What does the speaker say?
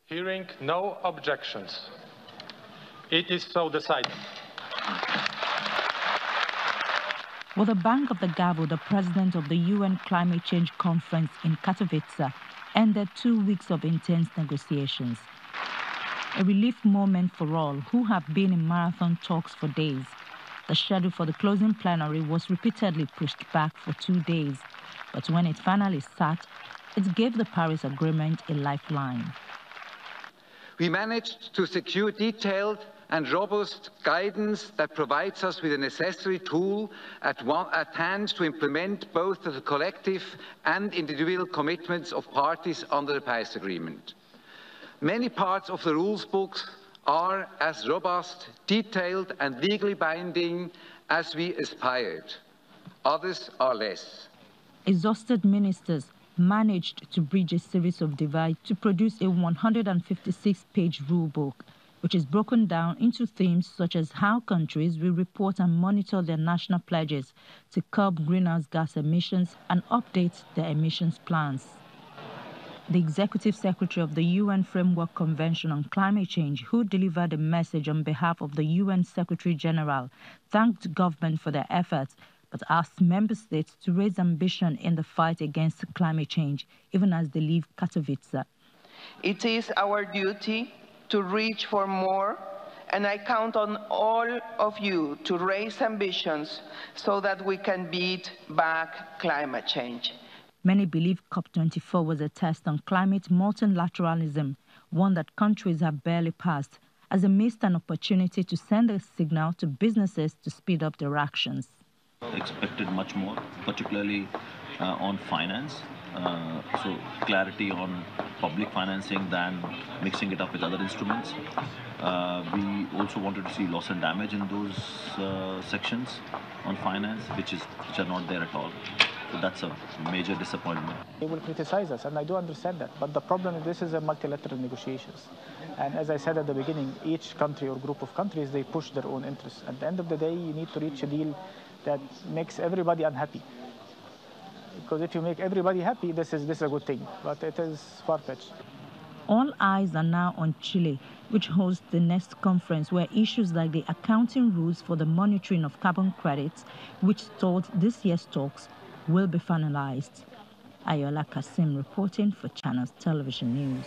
Hearing no objections, it is so decided. With a bang of the gavel, the president of the UN Climate Change Conference in Katowice ended 2 weeks of intense negotiations. A relief moment for all who have been in marathon talks for days. The schedule for the closing plenary was repeatedly pushed back for 2 days, but when it finally sat, it gave the Paris Agreement a lifeline. We managed to secure detailed and robust guidance that provides us with a necessary tool at hand to implement both the collective and individual commitments of parties under the Paris Agreement. Many parts of the rules books are as robust, detailed and legally binding as we aspired. Others are less. Exhausted ministers managed to bridge a series of divides to produce a 156-page rulebook, which is broken down into themes such as how countries will report and monitor their national pledges to curb greenhouse gas emissions and update their emissions plans. The Executive Secretary of the UN Framework Convention on Climate Change, who delivered a message on behalf of the UN Secretary General, thanked government for their efforts, but asked member states to raise ambition in the fight against climate change, even as they leave Katowice. It is our duty to reach for more, and I count on all of you to raise ambitions so that we can beat back climate change. Many believe COP-24 was a test on climate multilateralism, one that countries have barely passed, as a missed an opportunity to send a signal to businesses to speed up their actions. Expected much more, particularly on finance. So clarity on public financing than mixing it up with other instruments. We also wanted to see loss and damage in those sections on finance, which are not there at all. So that's a major disappointment. They will criticize us, and I do understand that. But the problem is this is a multilateral negotiations. And as I said at the beginning, each country or group of countries, they push their own interests. At the end of the day, you need to reach a deal that makes everybody unhappy. Because if you make everybody happy, this is a good thing. But it is far-fetched. All eyes are now on Chile, which hosts the next conference where issues like the accounting rules for the monitoring of carbon credits, which stalled this year's talks, will be finalized. Ayola Kasim reporting for Channels Television News.